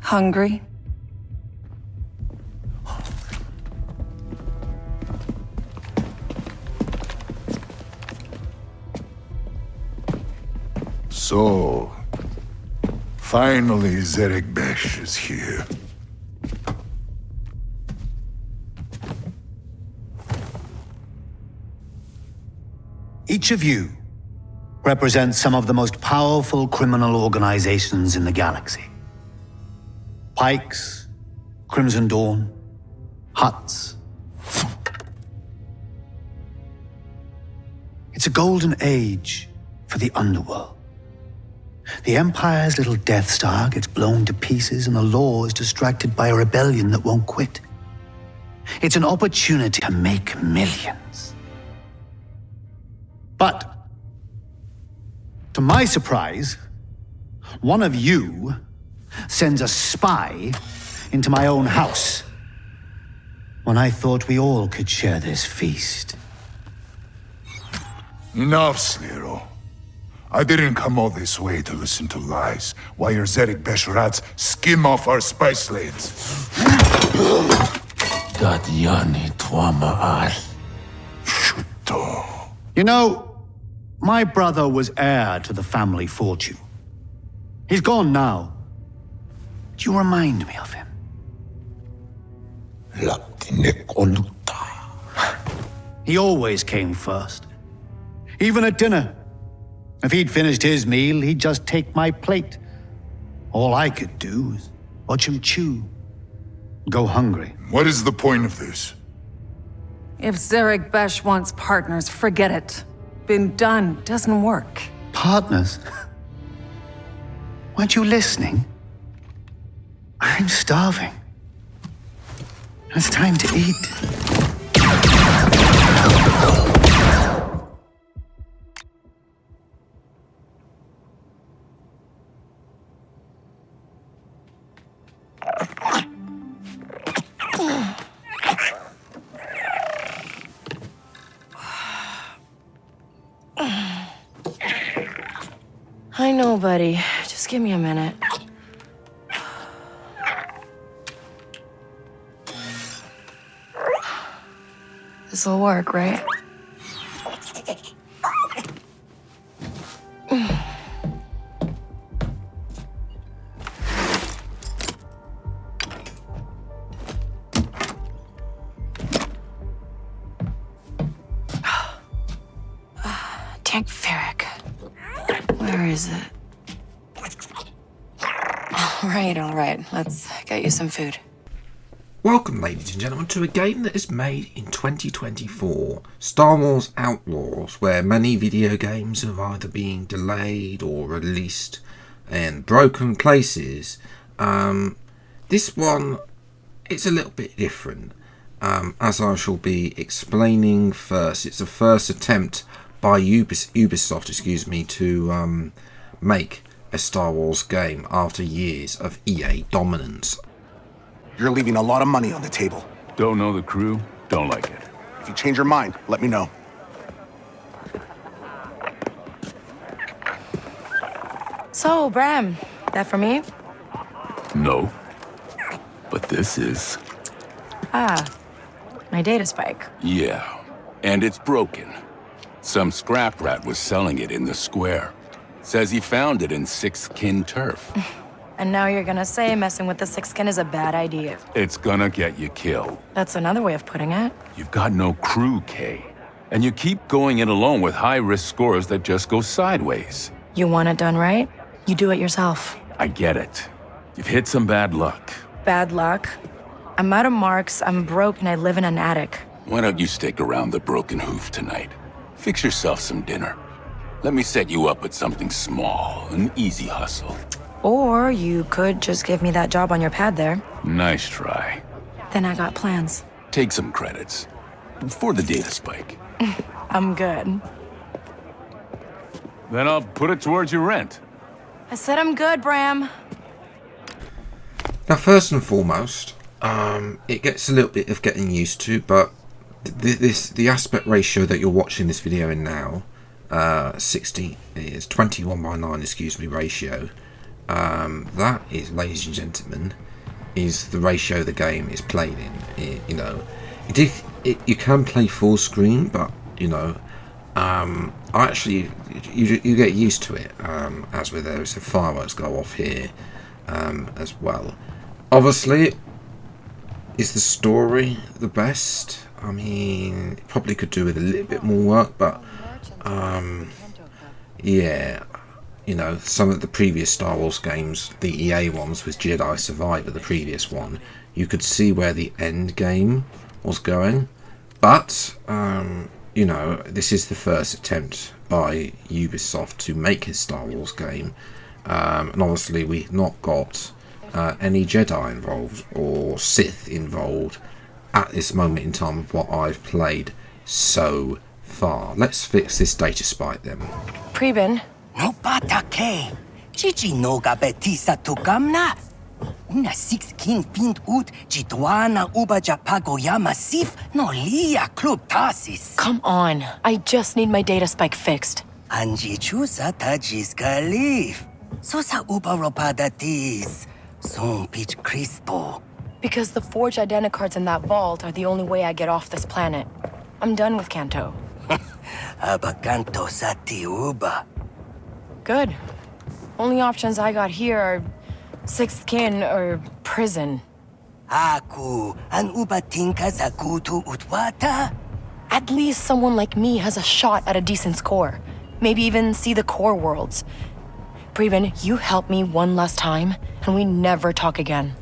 Hungry? So, finally Zerek Besh is here. Each of you represents some of the most powerful criminal organizations in the galaxy. Pikes, Crimson Dawn, Huts. It's a golden age for the underworld. The Empire's little Death Star gets blown to pieces and the law is distracted by a rebellion that won't quit. It's an opportunity to make millions. But, to my surprise, one of you sends a spy into my own house when I thought we all could share this feast. Enough, Sliro. I didn't come all this way to listen to lies while your Zerek Besh rats skim off our spice lanes. Shuto. You know, my brother was heir to the family fortune. He's gone now. Do you remind me of him? He always came first. Even at dinner. If he'd finished his meal, he'd just take my plate. All I could do was watch him chew. Go hungry. What is the point of this? If Zerek Besh wants partners, forget it. Been done. Doesn't work. Partners? Weren't you listening? I'm starving. It's time to eat. I know, buddy. Just give me a minute. This'll work, right? Tank Ferric. Where is it? All right. Let's get you some food. Welcome, ladies and gentlemen, to a game that is made in 2024, Star Wars Outlaws, where many video games have either been delayed or released in broken places. This one, it's a little bit different, as I shall be explaining first. It's the first attempt by Ubisoft, to make a Star Wars game after years of EA dominance. You're leaving a lot of money on the table. Don't know the crew, don't like it. If you change your mind, let me know. So, Bram, that for me? No. But this is. My data spike. Yeah. And it's broken. Some scrap rat was selling it in the square. Says he found it in Sixth Kin turf. And now you're gonna say messing with the Sixth Kin is a bad idea. It's gonna get you killed. That's another way of putting it. You've got no crew, Kay. And you keep going it alone with high-risk scores that just go sideways. You want it done right? You do it yourself. I get it. You've hit some bad luck. Bad luck? I'm out of marks, I'm broke, and I live in an attic. Why don't you stick around the Broken Hoof tonight? Fix yourself some dinner. Let me set you up with something small, an easy hustle. Or you could just give me that job on your pad there. Nice try. Then I got plans. Take some credits. For the data spike. I'm good. Then I'll put it towards your rent. I said I'm good, Bram. Now, first and foremost, it gets a little bit of getting used to, but the aspect ratio that you're watching this video in now, 21:9, ratio, that is, ladies and gentlemen, is the ratio the game is played in. You know, you can play full screen, but you know, actually you get used to it. As with those fireworks go off here as well. Obviously, is the story the best? I mean, it probably could do with a little bit more work, but yeah, you know, some of the previous Star Wars games, the EA ones with Jedi Survivor, the previous one, you could see where the end game was going, but you know, this is the first attempt by Ubisoft to make a Star Wars game, and obviously we've not got any Jedi involved or Sith involved at this moment in time of what I've played so far. Let's fix this data spike then. Preben, No patake. Chichi no gabetisa tukamna. Una 16 pint ut jituana uba japagoyama sif no lia club tasis. come on. I just need my data spike fixed. Anji chusa tajis galif. Sosa uba ropada tis. Son pitch crispo. Because the forged identicards in that vault are the only way I get off this planet. I'm done with Kanto. Abakanto sati uba. Good. Only options I got here are sixth kin or prison. Aku an uba tinka zakutu utwata. At least someone like me has a shot at a decent score. Maybe even see the core worlds. Preben, you help me one last time, and we never talk again.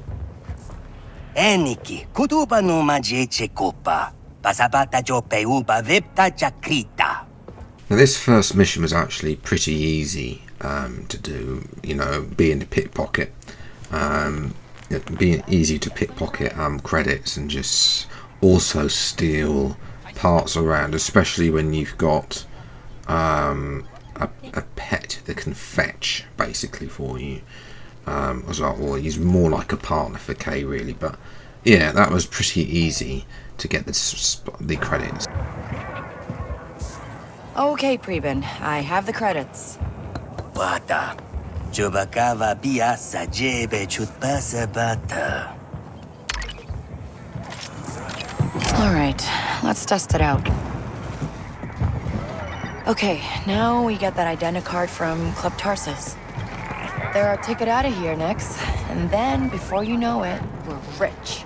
Eniki kutuba no majeche kopa. Pasabata jo peuba vipta jakrita. Now this first mission was actually pretty easy to do, you know, being to pickpocket, being easy to pickpocket credits and just also steal parts around, especially when you've got a pet that can fetch basically for you as well. Well, he's more like a partner for Kay really, but yeah, that was pretty easy to get the credits. Okay, Preben, I have the credits. Bata. Jobakava biasa jebe chutpasa bata. All right, let's test it out. Okay, now we get that identicard from Club Tarsus. They're our ticket out of here next, and then, before you know it, we're rich.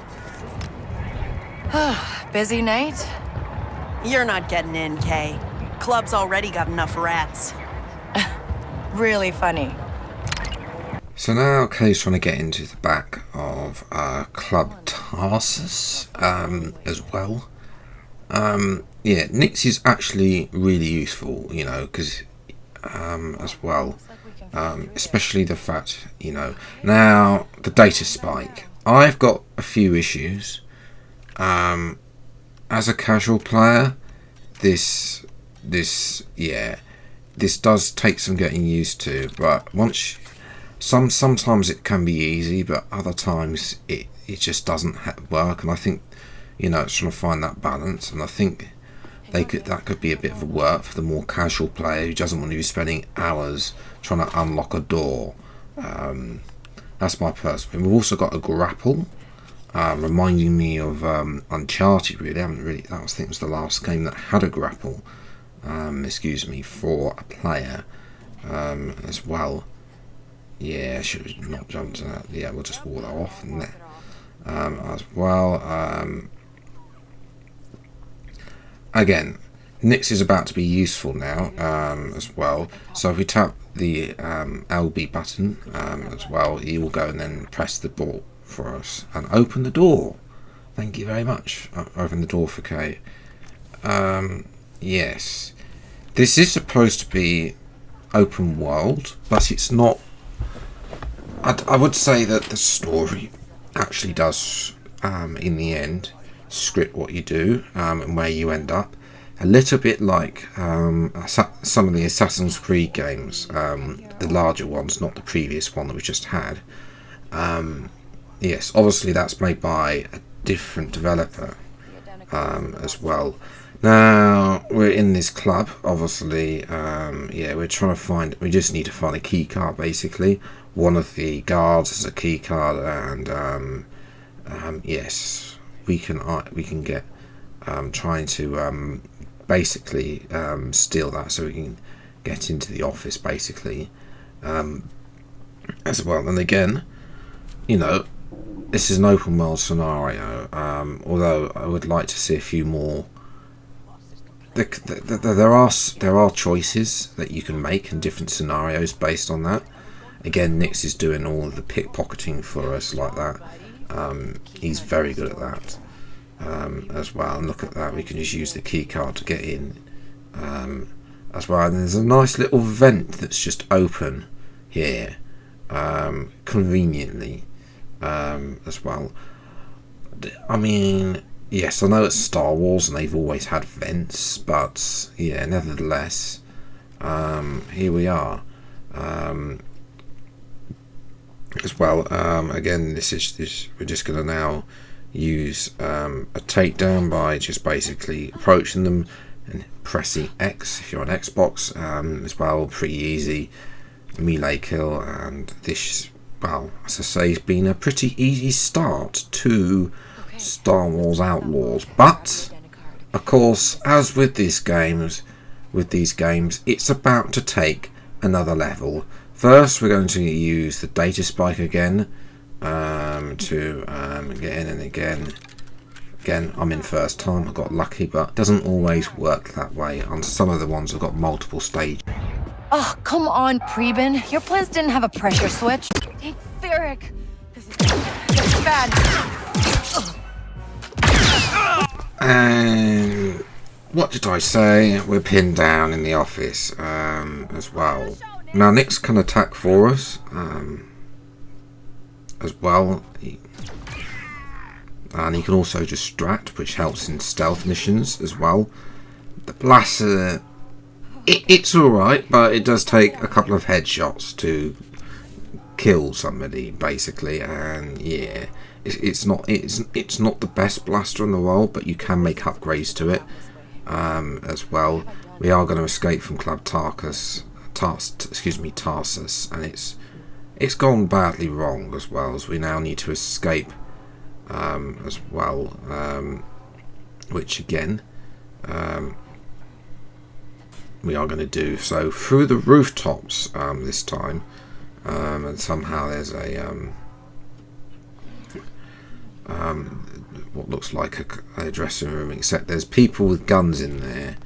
Busy night? You're not getting in, Kay. Club's already got enough rats. Really funny. So now Kay's trying to get into the back of Club Tarsus as well. Yeah, Nix is actually really useful, you know, because as well, especially the fact, you know, now the data spike. I've got a few issues. As a casual player, this does take some getting used to, but sometimes it can be easy, but other times it just doesn't work, and I think, you know, it's trying to find that balance, and I think that could be a bit of a work for the more casual player who doesn't want to be spending hours trying to unlock a door. That's my personal. We've also got a grapple, reminding me of Uncharted. Really, I think it was the last game that had a grapple. Excuse me, for a player as well. Yeah, I should have not jumped to that. Yeah, we'll just walk that off and there as well. Again, Nix is about to be useful now as well. So if we tap the LB button as well, he will go and then press the ball for us and open the door. Thank you very much. Open the door for Kay. Yes, this is supposed to be open world, but it's not. I would say that the story actually does, in the end, script what you do and where you end up. A little bit like some of the Assassin's Creed games, the larger ones, not the previous one that we just had. Yes, obviously that's made by a different developer as well. Now we're in this club, obviously. Yeah, we're trying to find. We just need to find a key card basically, one of the guards has a key card, and yes, we can get trying to basically steal that so we can get into the office basically as well. And again, you know, this is an open world scenario, although I would like to see a few more. There are choices that you can make in different scenarios based on that. Again, Nix is doing all of the pickpocketing for us like that. He's very good at that as well. And look at that, we can just use the key card to get in as well. And there's a nice little vent that's just open here, conveniently as well. I mean, yes, I know it's Star Wars and they've always had vents, but yeah, nevertheless, here we are as well. Again, we're just going to now use a takedown by just basically approaching them and pressing X if you're on Xbox as well. Pretty easy melee kill, and this, well, as I say, has been a pretty easy start to Star Wars Outlaws. But of course, as with these games, it's about to take another level. First, we're going to use the data spike again to get in, and again, I'm in first time. I got lucky, but it doesn't always work that way. On some of the ones, I've got multiple stages. Oh, come on, Preben. Your plans didn't have a pressure switch. Hey, Varric. This is bad. And what did I say? We're pinned down in the office as well. Now Nix can attack for us as well, and he can also distract, which helps in stealth missions as well. The blaster, it's alright, but it does take a couple of headshots to kill somebody basically, and yeah, it's not the best blaster in the world, but you can make upgrades to it as well. We are going to escape from Club Tarsus, and it's gone badly wrong as well, as we now need to escape as well, which again we are going to do so through the rooftops this time, and somehow there's a what looks like a dressing room, except there's people with guns in there.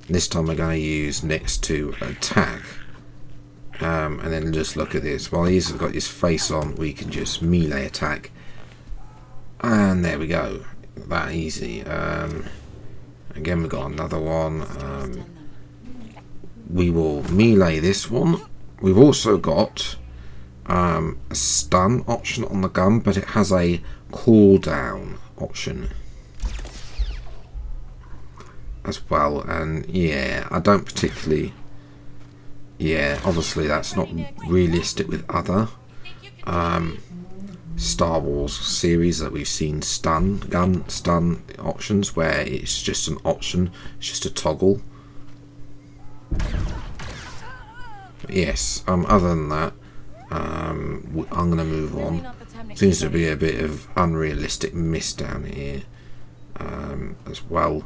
This time we're going to use Nix to attack, and then just look at this. While he's got his face on, we can just melee attack, and there we go, that easy. Again, we've got another one. We will melee this one. We've also got a stun option on the gun, but it has a cooldown option as well, and yeah, I don't particularly, yeah, obviously that's not realistic with other Star Wars series that we've seen stun options, where it's just an option, it's just a toggle. But yes, other than that, I'm going to move on. Seems to be a bit of unrealistic mist down here as well.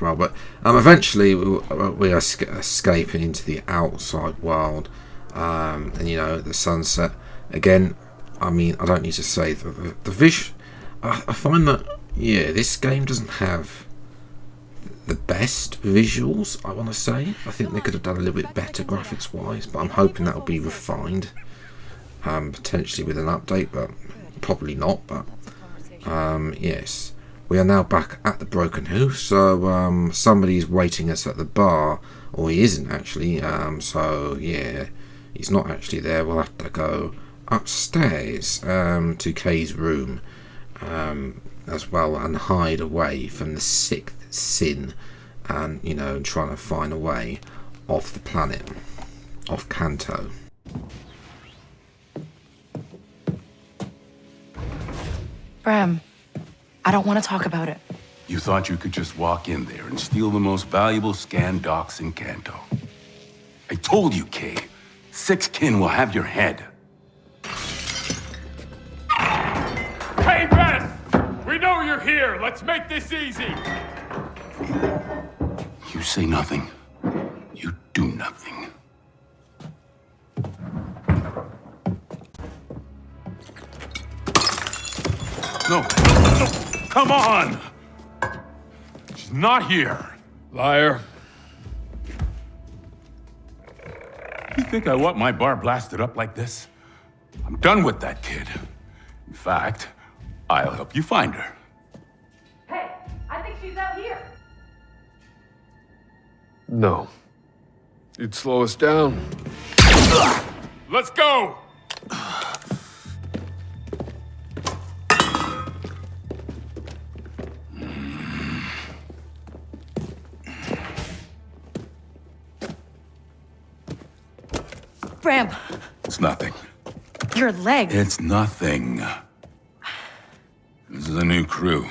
But eventually we are escaping into the outside world, and you know, the sunset again. I mean, I don't need to say the vision. I find that, yeah, this game doesn't have the best visuals, I want to say. I think they could have done a little bit better graphics wise, but I'm hoping that will be refined potentially with an update, but probably not. But yes, we are now back at the Broken Hoof, so somebody's waiting us at the bar, or he isn't actually, so yeah, he's not actually there. We'll have to go upstairs to Kay's room as well, and hide away from the sixth sin, and you know, trying to find a way off the planet of Kanto. Bram, I don't want to talk about it. You thought you could just walk in there and steal the most valuable scan docs in Kanto. told you, Kay. Six kin will have your head. Hey, Beth! We know you're here. Let's make this easy. You say nothing. You do nothing. No. Come on! She's not here. Liar. You think I want my bar blasted up like this? I'm done with that kid. In fact, I'll help you find her. Hey, I think she's out here. No. You'd slow us down. Let's go! Bram, It's nothing. your leg. It's nothing. This is a new crew.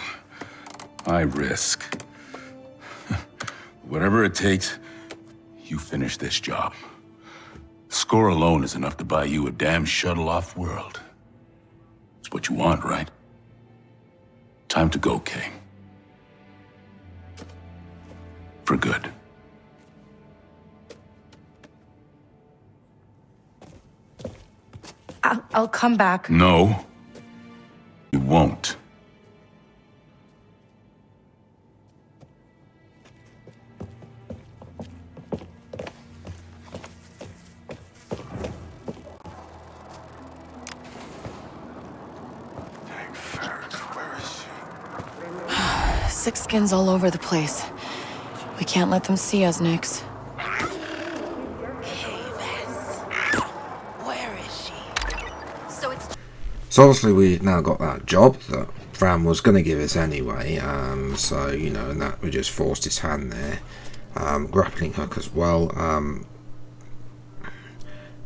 High risk. Whatever it takes, you finish this job. Score alone is enough to buy you a damn shuttle-off world. It's what you want, right? Time to go, Kay. For good. I'll come back. No, you won't. Six skins all over the place. We can't let them see us, Nix. So obviously we now got that job that Fran was going to give us anyway, so, you know, and that we just forced his hand there. Grappling hook as well.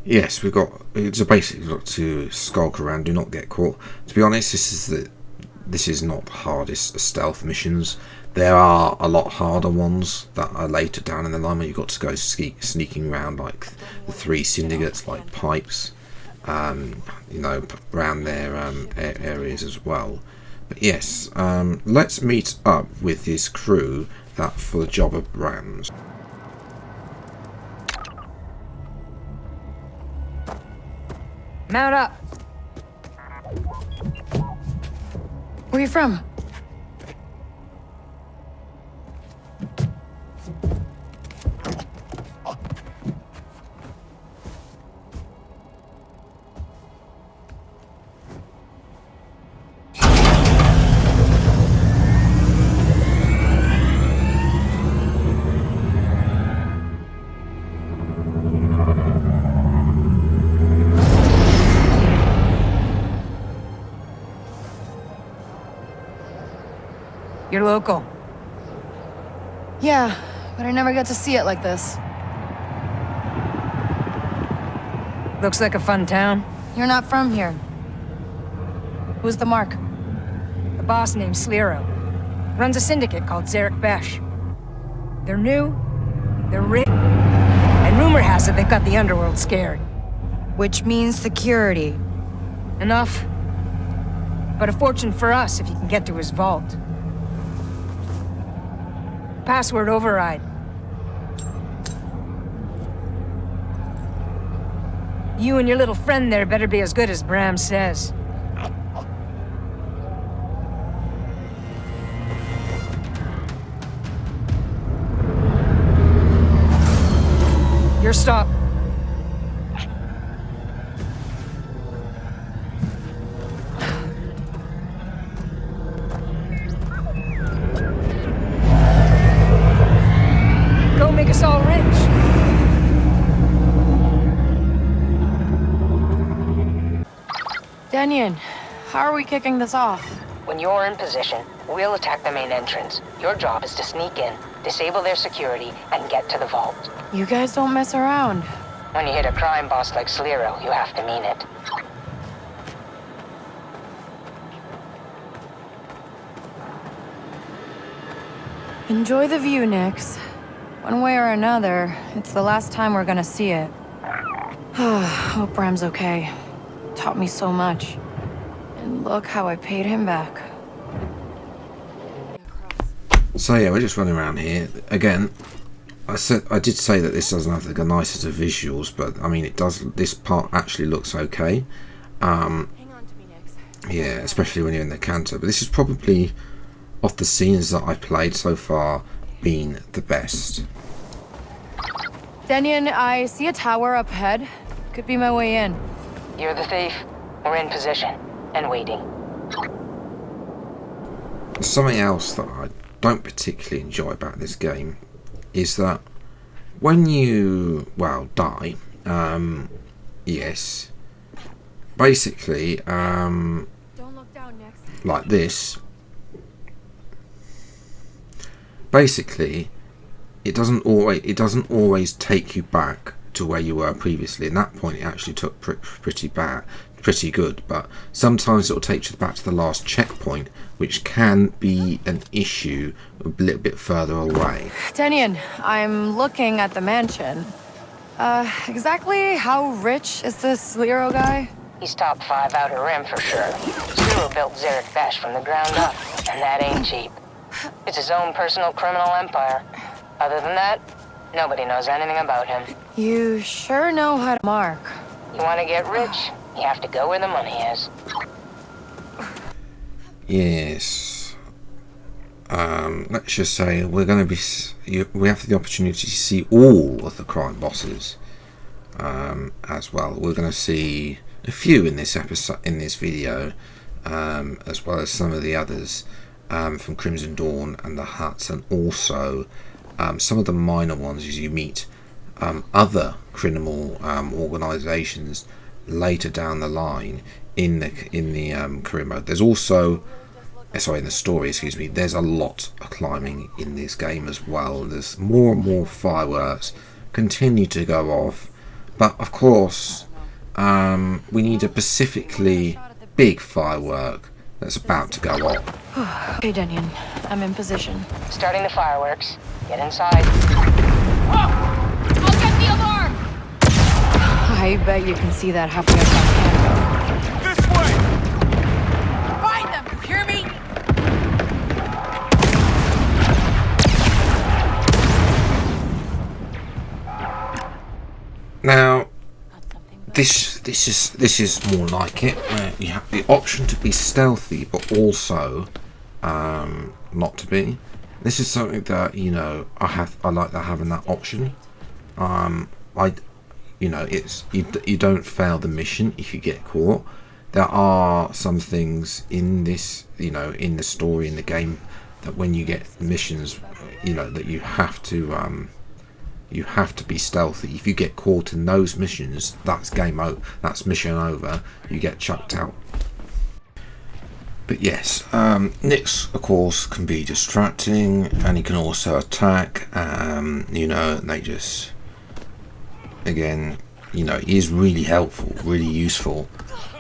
Yes, it's basically got to skulk around, do not get caught. To be honest, this is not the hardest stealth missions. There are a lot harder ones that are later down in the line where you've got to go sneaking around, like the three syndicates, like Pipes. You know, around their areas as well. But yes, let's meet up with this crew that for the job of Brams. Mount up. Where are you from? You're local. Yeah, but I never get to see it like this. Looks like a fun town. You're not from here. Who's the Mark? The boss named Slero. Runs a syndicate called Zarek Besh. They're new, they're rich, and rumor has it they've got the underworld scared. Which means security. Enough. But a fortune for us if you can get to his vault. Password override. You and your little friend there better be as good as Bram says. Your stop. Go make us all rich. Danyan, how are we kicking this off? When you're in position, we'll attack the main entrance. Your job is to sneak in, disable their security, and get to the vault. You guys don't mess around. When you hit a crime boss like Slero, you have to mean it. Enjoy the view, Nix. One way or another, it's the last time we're gonna see it. Hope Bram's okay. Taught me so much. And look how I paid him back. So yeah, we're just running around here. Again, I did say that this doesn't have the nicest of visuals, but I mean it does. This part actually looks okay. Yeah, especially when you're in the canto. But this is probably, of the scenes that I've played so far, been the best. Denyon, I see a tower up ahead. Could be my way in. You're the thief. We're in position and waiting. Something else that I don't particularly enjoy about this game is that when you, well, die, yes, basically, Don't look down next. like this, basically, it doesn't always take you back to where you were previously. In that point, it actually took pretty good, but sometimes it'll take you back to the last checkpoint, which can be an issue a little bit further away. Denyon, I'm looking at the mansion. Exactly how rich is this Lero guy? He's top 5 Outer Rim for sure. Sliro built Zarek Besh from the ground up, and that ain't cheap. It's his own personal criminal empire. Other than that, nobody knows anything about him. You sure know how to mark. You want to get rich, you have to go where the money is. Yes. Let's just say we have the opportunity to see all of the crime bosses as well. We're going to see a few in this episode, in this video, as well as some of the others from Crimson Dawn and the Huts, and also some of the minor ones as you meet other criminal organisations later down the line in the career mode. There's also, in the story, excuse me, there's a lot of climbing in this game as well. There's more and more fireworks continue to go off, but of course we need a specifically big firework that's about to go off. Okay, Denyon, I'm in position. Starting the fireworks. Get inside. I'll get the alarm! I bet you can see that halfway across Canada. This way! Find them, you hear me? Now, this is more like it, where you have the option to be stealthy, but also not to be. This is something that I like that, having that option. It's you don't fail the mission if you get caught. There are some things in this, in the story, in the game, that when you get missions, that you have to be stealthy. If you get caught in those missions, that's game over. That's mission over. You get chucked out. But yes, Nyx, of course, can be distracting, and he can also attack. They just, again, he is really helpful, really useful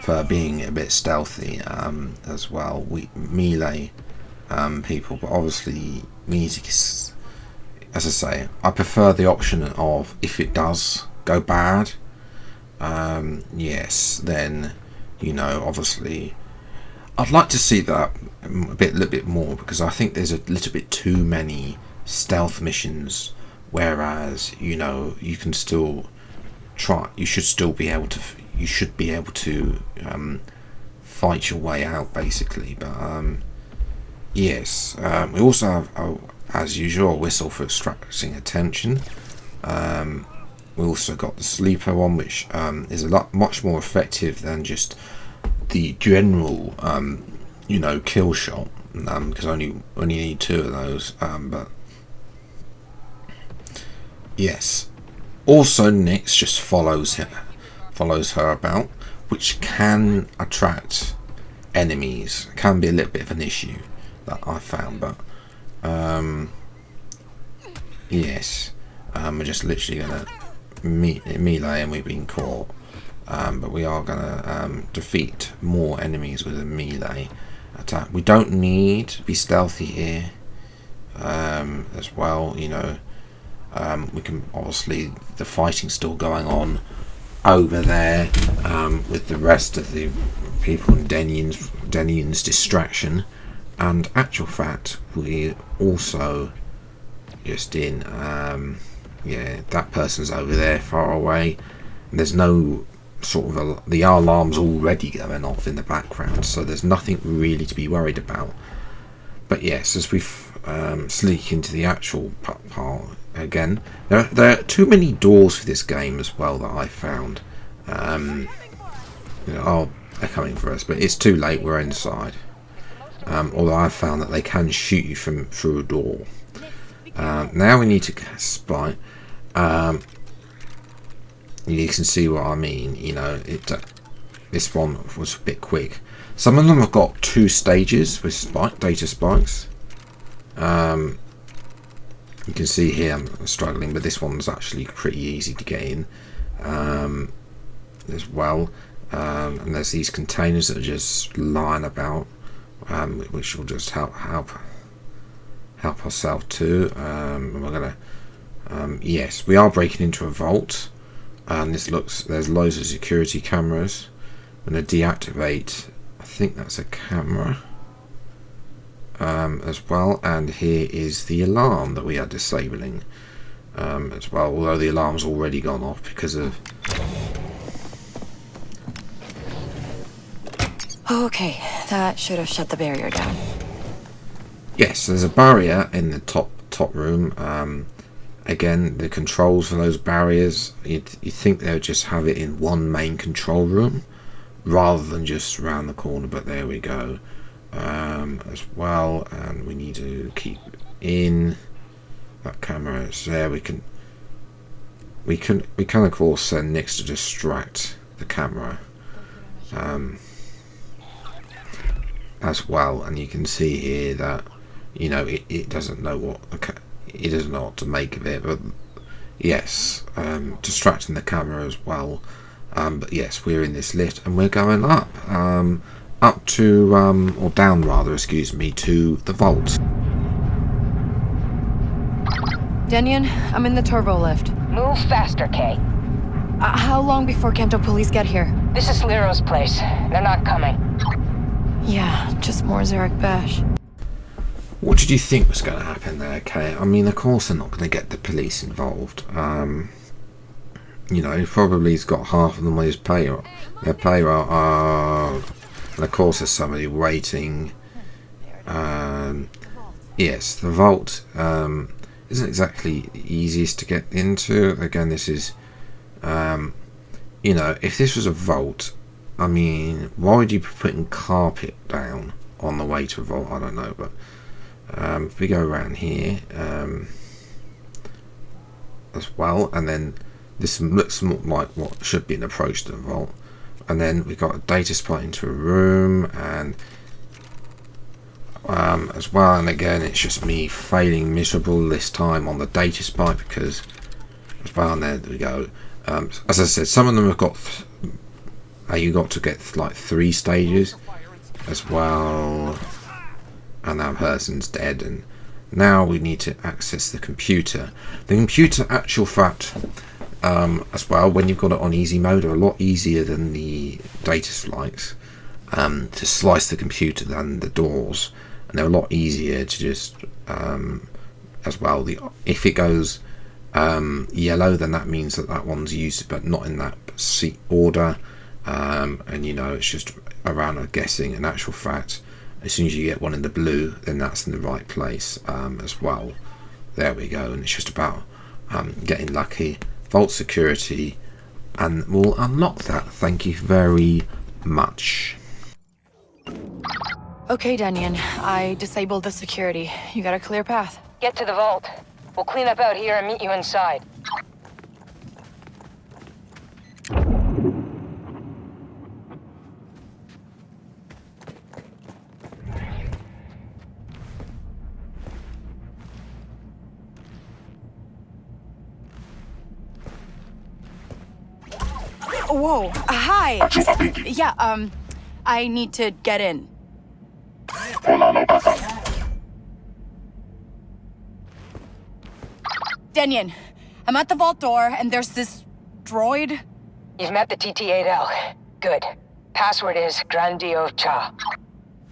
for being a bit stealthy as well. We melee people, but obviously music is, as I say, I prefer the option of, if it does go bad, yes, then obviously I'd like to see that a little bit more, because I think there's a little bit too many stealth missions, whereas you can still try. You should be able to fight your way out, basically. But yes, we also have, as usual, a whistle for extracting attention. We also got the sleeper one, which is much more effective than just the general kill shot, because only need 2 of those, but yes. Also, Nyx just follows her about, which can attract enemies. It can be a little bit of an issue that I found, but yes, we're just literally gonna melee, and we've been caught. But we are going to defeat more enemies with a melee attack. We don't need to be stealthy here as well. We can obviously, the fighting's still going on over there with the rest of the people in Denion's distraction, and actual fact, we also just in yeah, that person's over there far away. There's no sort of the alarm's already going off in the background, so there's nothing really to be worried about. But yes, as we sneak into the actual part again, there are too many doors for this game as well that I found. You know, oh, they're coming for us, but it's too late. We're inside. Although I found that they can shoot you from through a door. Now we need to spy. You can see what I mean. You know, this one was a bit quick. Some of them have got 2 stages with data spikes. You can see here I'm struggling, but this one's actually pretty easy to get in as well. And there's these containers that are just lying about, which will just help ourselves too. We're gonna yes, we are breaking into a vault, and there's loads of security cameras. I'm gonna deactivate, I think that's a camera as well, and here is the alarm that we are disabling as well, although the alarm's already gone off because of... Okay, that should have shut the barrier down. Yes, there's a barrier in the top room. Again, the controls for those barriers, you'd think they would just have it in one main control room rather than just around the corner, but there we go. As well, and we need to keep in that camera. Is there. We can of course send Nix to distract the camera as well, and you can see here that, you know, it doesn't know what to make of it, but yes, distracting the camera as well. But yes, we're in this lift and we're going up to or down rather, excuse me, to the vault. Denion, I'm in the turbo lift. Move faster, Kay. How long before Kanto police get here? This is Lero's place. They're not coming. Yeah, just more Zarek Besh. What did you think was going to happen there, Kay? I mean, of course they're not going to get the police involved. You know, he probably's got half of them on his payroll. Their payroll. And of course there's somebody waiting. Yes, the vault isn't exactly the easiest to get into. Again, this is, you know, if this was a vault, I mean, why would you be putting carpet down on the way to a vault? I don't know, but if we go around here as well, and then this looks more like what should be an approach to the vault. And then we got a data spot into a room, and as well, and again it's just me failing miserable this time on the data spot because as well, and there we go. As I said, some of them have got you got to get like 3 stages as well, and that person's dead. And now we need to access the computer. The computer, actual fact, as well, when you've got it on easy mode, are a lot easier than the data slice to slice the computer than the doors, and they're a lot easier to just as well. If it goes yellow, then that means that one's used, but not in that seat order, and you know, it's just around a guessing. In actual fact, as soon as you get one in the blue, then that's in the right place as well. There we go, and it's just about getting lucky. Vault security, and we'll unlock that. Thank you very much. Okay, Denion, I disabled the security. You got a clear path. Get to the vault. We'll clean up out here and meet you inside. Whoa, hi. Yeah, I need to get in. Denyon, I'm at the vault door, and there's this droid. You've met the TT-8L. Good. Password is Grandio Cha.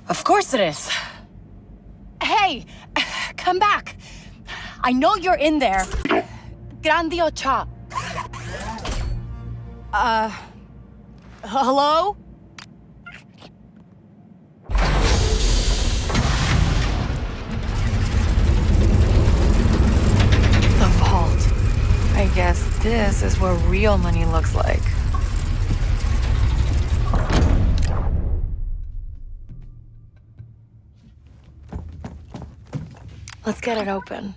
Of course it is. Hey, come back. I know you're in there. Grandio Cha. Hello? The vault. I guess this is what real money looks like. Let's get it open.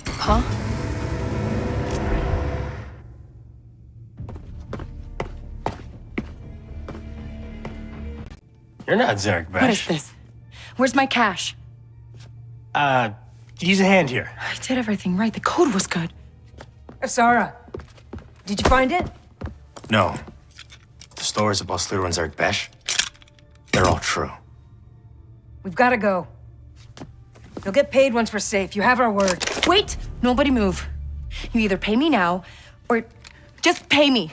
Huh? You're not Zarek Besh. What is this? Where's my cash? Use a hand here. I did everything right. The code was good. Asara, did you find it? No. The stories about Slither and Zarek Besh, they're all true. We've got to go. You'll get paid once we're safe. You have our word. Wait! Nobody move. You either pay me now, or just pay me.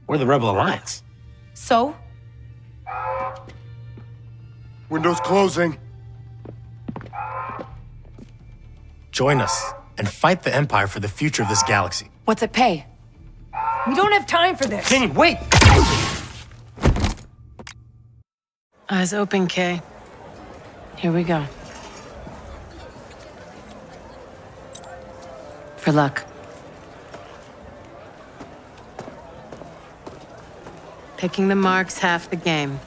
We're the Rebel Alliance. So? Windows closing. Join us and fight the Empire for the future of this galaxy. What's it pay? We don't have time for this. Kenny, wait! Eyes open, Kay. Here we go. For luck. Picking the mark's half the game.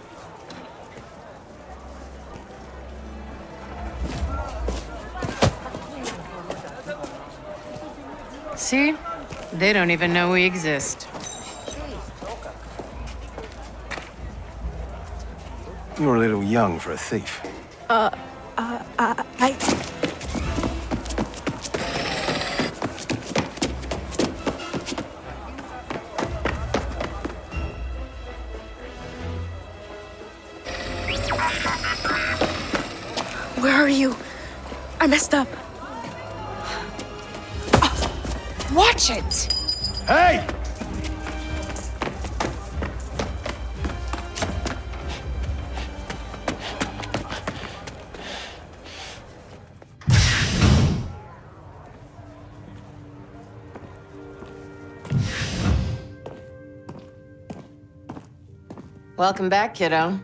See? They don't even know we exist. You're a little young for a thief. Where are you? I messed up. Watch it! Hey! Welcome back, kiddo.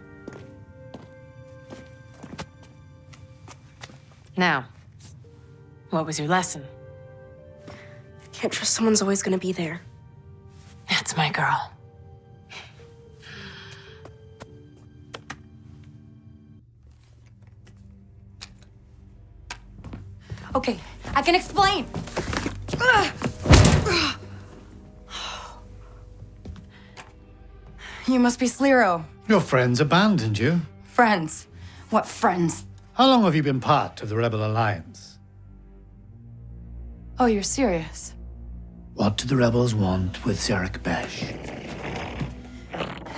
Now, what was your lesson? Can't trust someone's always gonna be there. That's my girl. Okay, I can explain. You must be Sliro. Your friends abandoned you. Friends. What friends? How long have you been part of the Rebel Alliance? Oh, you're serious? What do the rebels want with Zarek Besh?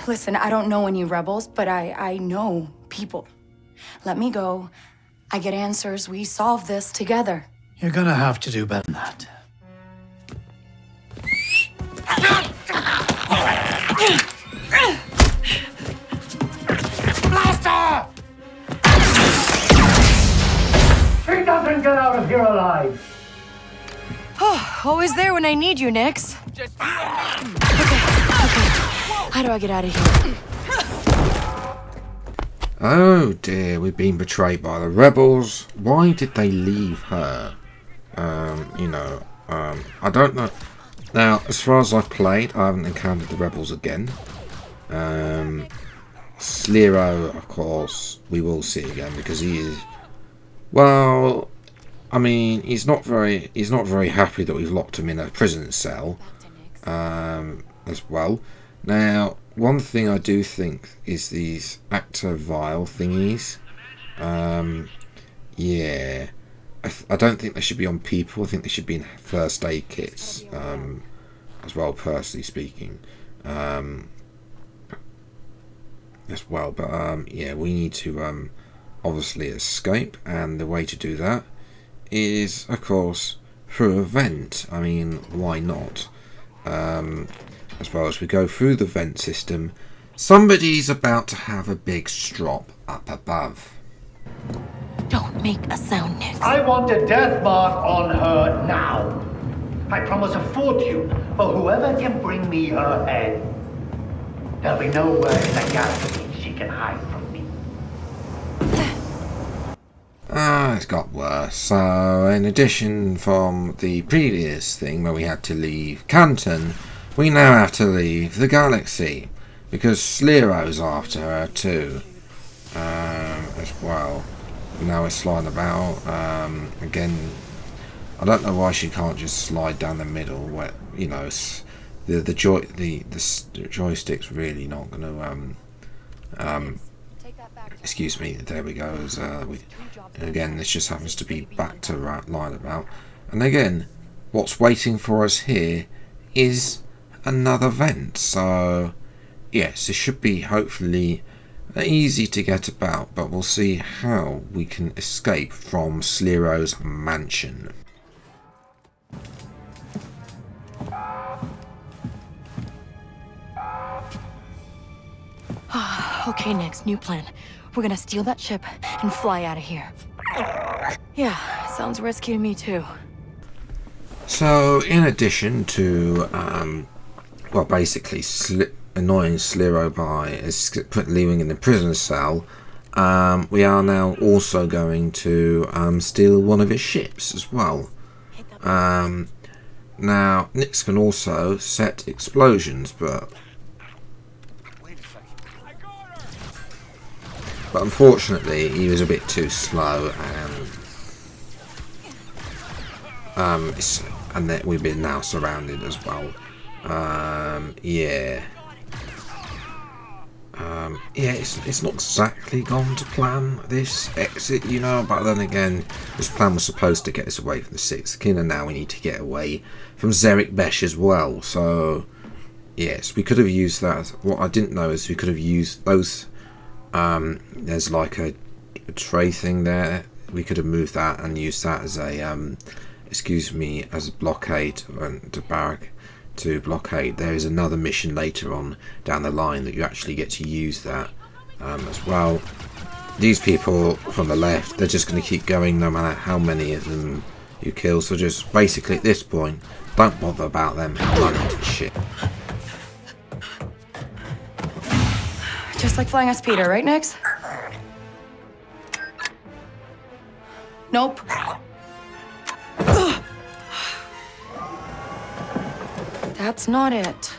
Listen, I don't know any rebels, but I know people. Let me go. I get answers. We solve this together. You're gonna have to do better than that. Blaster! She doesn't get out of here alive! Oh, always there when I need you, Nix. Okay. How do I get out of here? Oh dear, we've been betrayed by the rebels. Why did they leave her? I don't know. Now, as far as I've played, I haven't encountered the rebels again. Sliro, of course, we will see again because he is. Well, I mean, he's not very happy that we've locked him in a prison cell, as well. Now, one thing I do think is these actor vial thingies. Yeah, I don't think they should be on people. I think they should be in first aid kits, as well, personally speaking, as well. But yeah, we need to obviously escape, and the way to do that is, of course, through a vent. I mean, why not? As far as we go through the vent system, somebody's about to have a big strop up above. Don't make a sound, Nix. I want a death mark on her now. I promise a fortune for whoever can bring me her head. There'll be nowhere in the galaxy she can hide from me. It's got worse. So, in addition from the previous thing where we had to leave Canton, we now have to leave the galaxy, because Sliro's after her too, as well. Now it's sliding about. Again, I don't know why she can't just slide down the middle. Where, you know, the joystick's really not going to. Excuse me. There we go. Again, this just happens to be back to line about. And again, what's waiting for us here is another vent. So yes, it should be hopefully easy to get about, but we'll see how we can escape from Sliro's mansion. Okay, Nix, new plan. We're gonna steal that ship and fly out of here. Yeah, sounds risky to me too. So, in addition to, well, basically annoying Sliro by leaving in the prison cell, we are now also going to steal one of his ships as well. Now, Nix can also set explosions, but unfortunately he was a bit too slow, and that we've been now surrounded as well. Yeah, it's not exactly gone to plan, this exit, you know, but then again, this plan was supposed to get us away from the Sixth Kin, and now we need to get away from Zerek Besh as well. So yes, we could have used that. What I didn't know is we could have used those. There's like a tray thing there. We could have moved that and used that as a as a blockade to blockade. There is another mission later on down the line that you actually get to use that as well. These people from the left, they're just going to keep going no matter how many of them you kill. So just basically at this point, don't bother about them. Run into shit. Just like flying a speeder, right, Nix? Nope. That's not it.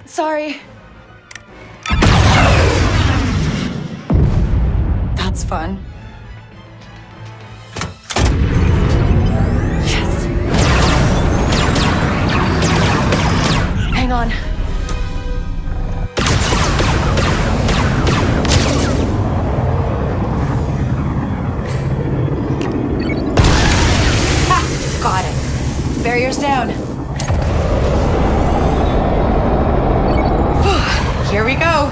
Sorry. That's fun. Yes. Hang on. Got it. Barriers down. Here we go.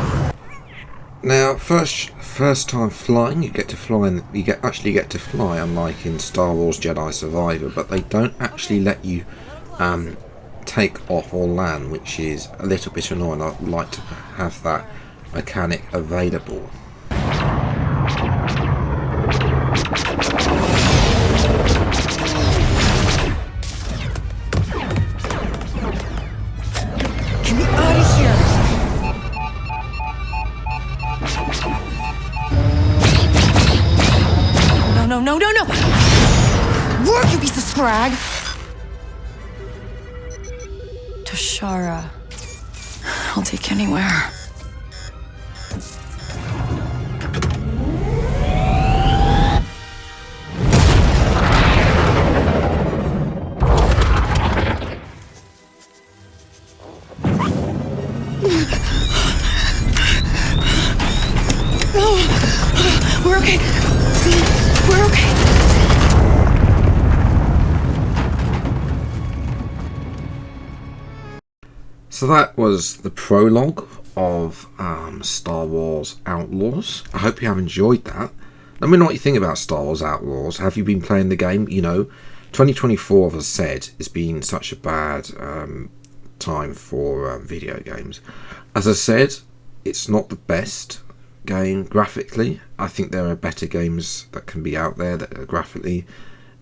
Now, first time flying, you get to fly, and you actually get to fly, unlike in Star Wars Jedi Survivor. But they don't actually let you take off or land, which is a little bit annoying. I'd like to have that mechanic available. No! Work, you piece of scrag! Toshara. I'll take anywhere. We're okay. We're okay. So that was the prologue of Star Wars Outlaws. I hope you have enjoyed that. Let me know what you think about Star Wars Outlaws. Have you been playing the game? You know, 2024, as I said, has been such a bad time for video games. As I said, it's not the best game graphically. I think there are better games that can be out there that are graphically,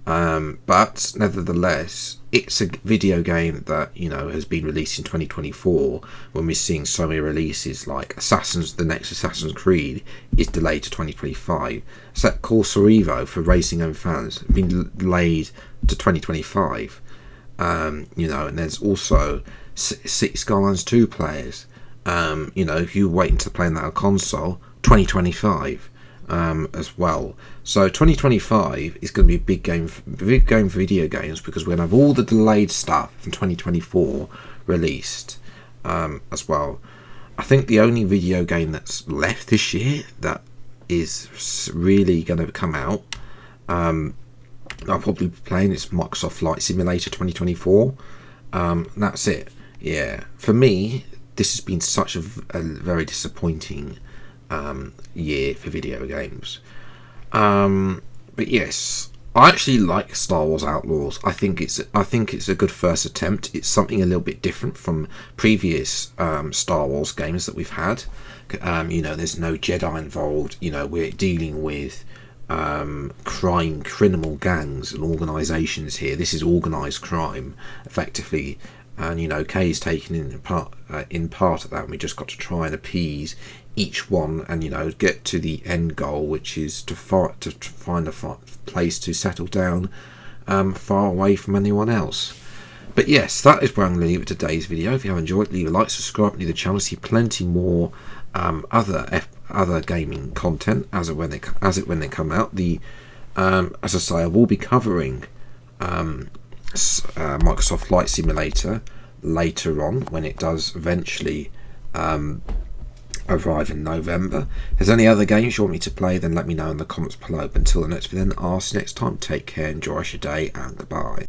but nevertheless, it's a video game that, you know, has been released in 2024 when we're seeing so many releases like the next Assassin's Creed is delayed to 2025. So that Corsa Evo for racing home fans has been delayed to 2025. You know, and there's also City Skylines 2 players, you know, if you're waiting to play on that on console, 2025 as well. So 2025 is going to be a big game for video games, because we're going to have all the delayed stuff from 2024 released as well. I think the only video game that's left this year that is really going to come out, I'll probably be playing, it's Microsoft Flight Simulator 2024. That's it. Yeah, for me, this has been such a very disappointing year for video games. But yes, I actually like Star Wars Outlaws. I think it's a good first attempt. It's something a little bit different from previous Star Wars games that we've had. You know, there's no Jedi involved. You know, we're dealing with criminal gangs and organisations here. This is organised crime, effectively. And you know, Kay is taken in part of that, and we just got to try and appease each one, and you know, get to the end goal, which is to find a place to settle down far away from anyone else. But yes, that is where I'm going to leave it today's video. If you have enjoyed, leave a like, subscribe to the channel. See plenty more other gaming content as it when they come out. As I say, I will be covering Microsoft Flight Simulator later on when it does eventually arrive in November. If there's any other games you want me to play, then let me know in the comments below. But until the next video, then I'll see you next time. Take care, enjoy your day, and goodbye.